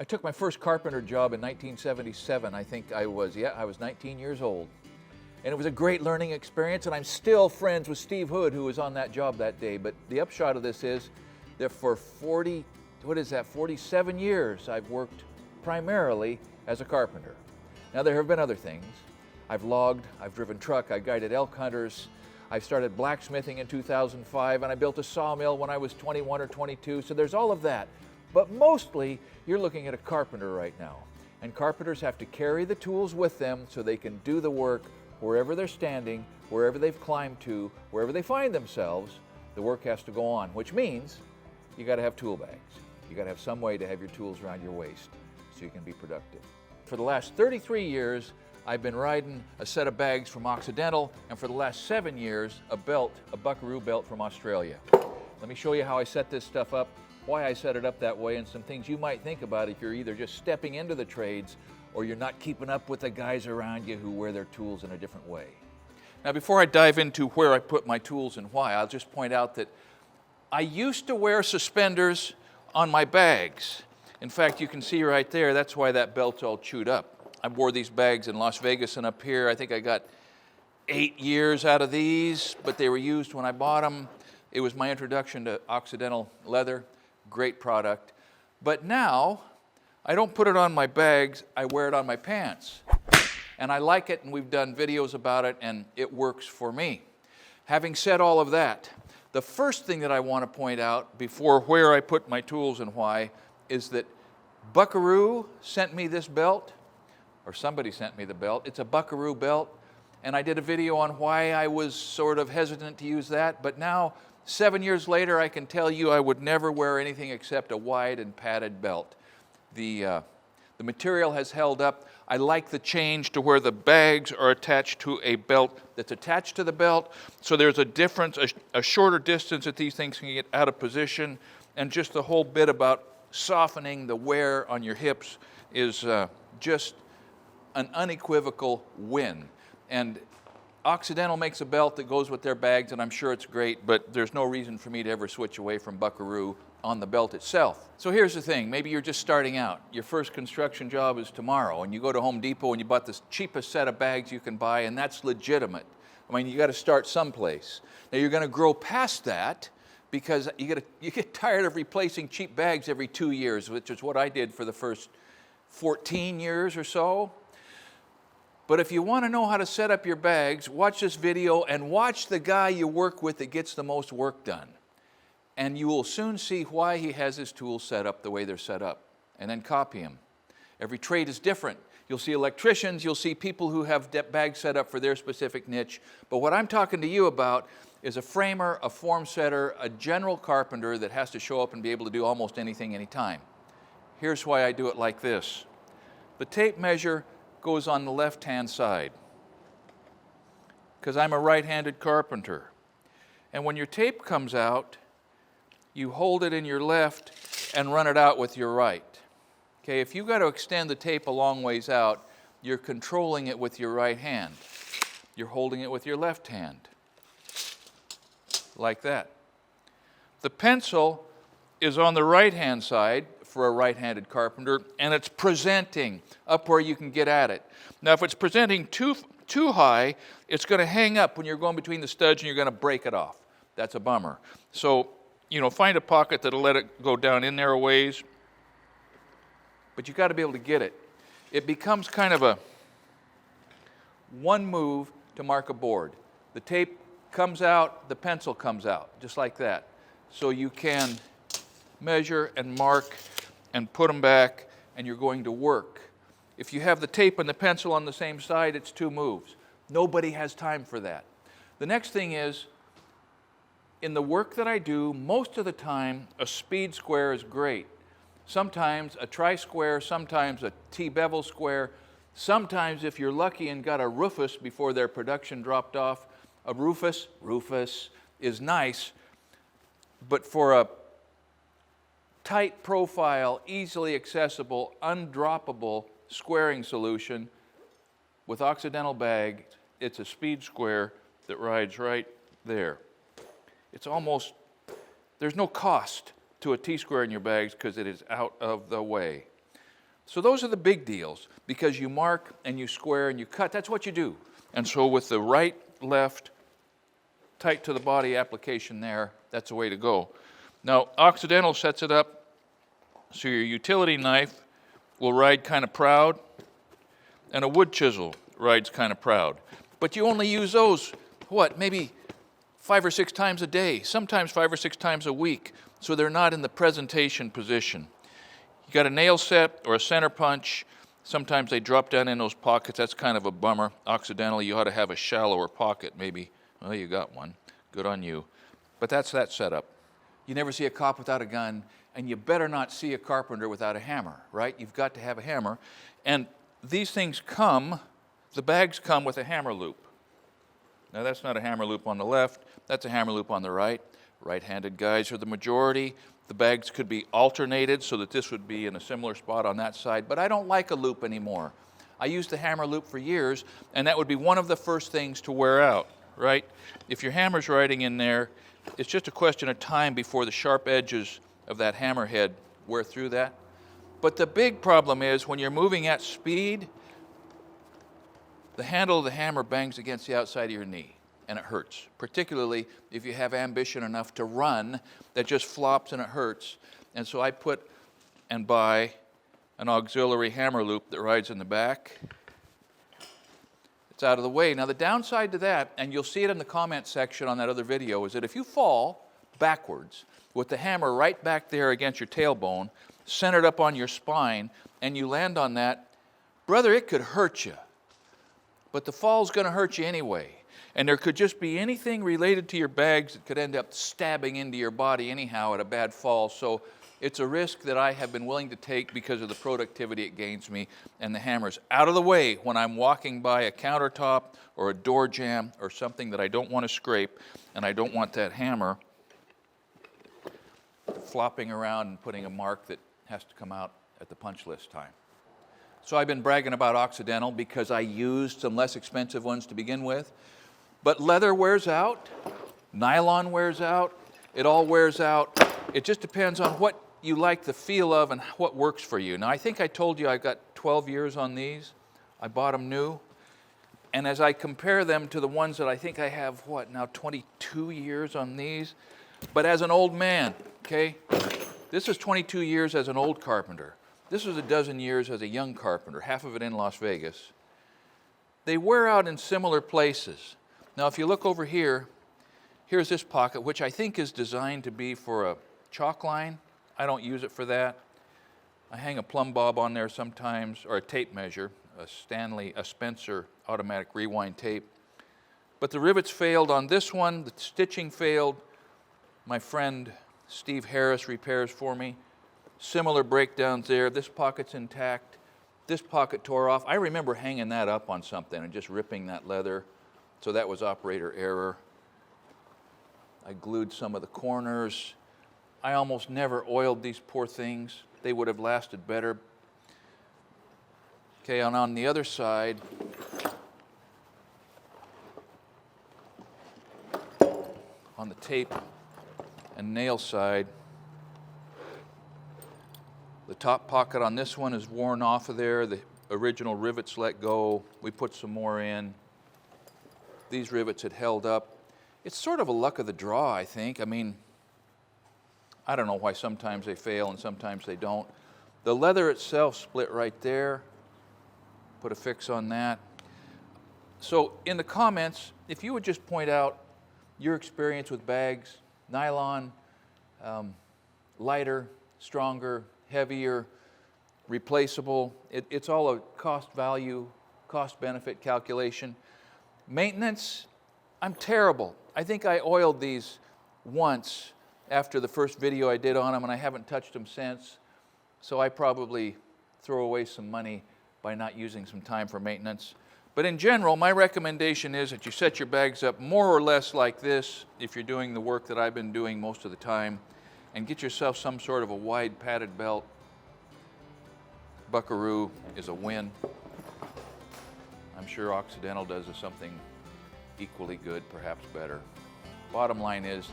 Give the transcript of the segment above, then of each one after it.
I took my first carpenter job in 1977. I think I was 19 years old. And it was a great learning experience, and I'm still friends with Steve Hood, who was on that job that day. But the upshot of this is that for 47 years, I've worked primarily as a carpenter. Now, there have been other things. I've logged, I've driven truck, I guided elk hunters, I started blacksmithing in 2005, and I built a sawmill when I was 21 or 22, so there's all of that. But mostly, you're looking at a carpenter right now. And carpenters have to carry the tools with them so they can do the work wherever they're standing, wherever they've climbed to, wherever they find themselves. The work has to go on, which means you got to have tool bags. You got to have some way to have your tools around your waist so you can be productive. For the last 33 years, I've been riding a set of bags from Occidental, and for the last 7 years, a buckaroo belt from Australia. Let me show you how I set this stuff up, why I set it up that way, and some things you might think about if you're either just stepping into the trades or you're not keeping up with the guys around you who wear their tools in a different way. Now, before I dive into where I put my tools and why, I'll just point out that I used to wear suspenders on my bags. In fact, you can see right there, that's why that belt's all chewed up. I wore these bags in Las Vegas and up here. I think I got 8 years out of these, but they were used when I bought them. It was my introduction to Occidental leather, great product. But now, I don't put it on my bags, I wear it on my pants. And I like it, and we've done videos about it, and it works for me. Having said all of that, the first thing that I want to point out before where I put my tools and why is that Buckaroo sent me this belt, or somebody sent me the belt. It's a Buckaroo belt, and I did a video on why I was sort of hesitant to use that, but now, 7 years later, I can tell you I would never wear anything except a wide and padded belt. The material has held up. I like the change to where the bags are attached to a belt that's attached to the belt, so there's a difference, a shorter distance that these things can get out of position, and just the whole bit about softening the wear on your hips is just an unequivocal win. And Occidental makes a belt that goes with their bags, and I'm sure it's great, but there's no reason for me to ever switch away from Buckaroo on the belt itself. So here's the thing, maybe you're just starting out. Your first construction job is tomorrow, and you go to Home Depot and you bought the cheapest set of bags you can buy, and that's legitimate. I mean, you got to start someplace. Now you're going to grow past that because you get tired of replacing cheap bags every 2 years, which is what I did for the first 14 years or so. But if you want to know how to set up your bags, watch this video and watch the guy you work with that gets the most work done. And you will soon see why he has his tools set up the way they're set up, and then copy him. Every trade is different. You'll see electricians, you'll see people who have bags set up for their specific niche. But what I'm talking to you about is a framer, a form setter, a general carpenter that has to show up and be able to do almost anything, anytime. Here's why I do it like this. The tape measure goes on the left-hand side because I'm a right-handed carpenter. And when your tape comes out, you hold it in your left and run it out with your right. Okay, if you've got to extend the tape a long ways out, you're controlling it with your right hand. You're holding it with your left hand, like that. The pencil is on the right-hand side for a right-handed carpenter, and it's presenting up where you can get at it. Now, if it's presenting too high, it's going to hang up when you're going between the studs and you're going to break it off. That's a bummer. So, find a pocket that'll let it go down in there a ways, but you've got to be able to get it. It becomes kind of a one move to mark a board. The tape comes out, the pencil comes out, just like that. So you can measure and mark and put them back, and you're going to work. If you have the tape and the pencil on the same side, it's 2 moves. Nobody has time for that. The next thing is, in the work that I do, most of the time, a speed square is great. Sometimes a tri-square, sometimes a T-bevel square. Sometimes, if you're lucky and got a Rufus before their production dropped off, a Rufus is nice, but for a tight profile, easily accessible, undroppable squaring solution with Occidental bag, it's a speed square that rides right there. It's almost, there's no cost to a T-square in your bags because it is out of the way. So those are the big deals, because you mark and you square and you cut. That's what you do. And so with the right, left, tight to the body application there, that's the way to go. Now, Occidental sets it up so your utility knife will ride kind of proud, and a wood chisel rides kind of proud. But you only use those, what, maybe 5 or 6 times a day, sometimes 5 or 6 times a week, so they're not in the presentation position. You got a nail set or a center punch. Sometimes they drop down in those pockets. That's kind of a bummer. Occidental, you ought to have a shallower pocket, maybe. Well, you got one. Good on you. But that's that setup. You never see a cop without a gun, and you better not see a carpenter without a hammer, right? You've got to have a hammer. And these things come, the bags come with a hammer loop. Now, that's not a hammer loop on the left. That's a hammer loop on the right. Right-handed guys are the majority. The bags could be alternated so that this would be in a similar spot on that side, but I don't like a loop anymore. I used the hammer loop for years, and that would be one of the first things to wear out, right? If your hammer's riding in there, it's just a question of time before the sharp edges of that hammer head wear through that. But the big problem is when you're moving at speed, the handle of the hammer bangs against the outside of your knee, and it hurts, particularly if you have ambition enough to run that just flops and it hurts. And so I put and buy an auxiliary hammer loop that rides in the back. It's out of the way. Now, the downside to that, and you'll see it in the comment section on that other video, is that if you fall backwards with the hammer right back there against your tailbone, centered up on your spine, and you land on that, brother, it could hurt you. But the fall's going to hurt you anyway. And there could just be anything related to your bags that could end up stabbing into your body anyhow at a bad fall. So it's a risk that I have been willing to take because of the productivity it gains me. And the hammer's out of the way when I'm walking by a countertop or a door jamb or something that I don't want to scrape, and I don't want that hammer flopping around and putting a mark that has to come out at the punch list time. So I've been bragging about Occidental because I used some less expensive ones to begin with. But leather wears out, nylon wears out, it all wears out. It just depends on what you like the feel of and what works for you. Now, I think I told you I got 12 years on these. I bought them new. And as I compare them to the ones that I think I have, now 22 years on these? But as an old man, okay, this is 22 years as an old carpenter. This was a dozen years as a young carpenter, half of it in Las Vegas. They wear out in similar places. Now, if you look over here, here's this pocket, which I think is designed to be for a chalk line. I don't use it for that. I hang a plumb bob on there sometimes, or a tape measure, a Spencer automatic rewind tape. But the rivets failed on this one. The stitching failed. My friend Steve Harris repairs for me. Similar breakdowns there. This pocket's intact. This pocket tore off. I remember hanging that up on something and just ripping that leather. So that was operator error. I glued some of the corners. I almost never oiled these poor things. They would have lasted better. Okay, and on the other side, on the tape and nail side, the top pocket on this one is worn off of there. The original rivets let go. We put some more in. These rivets had held up. It's sort of a luck of the draw, I think. I mean, I don't know why sometimes they fail and sometimes they don't. The leather itself split right there. Put a fix on that. So in the comments, if you would just point out your experience with bags, nylon, lighter, stronger, heavier, replaceable. It's all a cost-value, cost-benefit calculation. Maintenance, I'm terrible. I think I oiled these once after the first video I did on them, and I haven't touched them since. So I probably throw away some money by not using some time for maintenance. But in general, my recommendation is that you set your bags up more or less like this if you're doing the work that I've been doing most of the time, and get yourself some sort of a wide padded belt. Buckaroo is a win. I'm sure Occidental does something equally good, perhaps better. Bottom line is,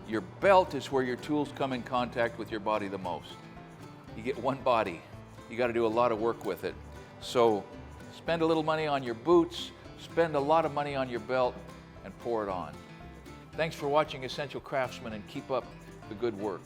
your belt is where your tools come in contact with your body the most. You get one body. you got to do a lot of work with it. So spend a little money on your boots, spend a lot of money on your belt, and pour it on. Thanks for watching Essential Craftsman, and keep up the good work.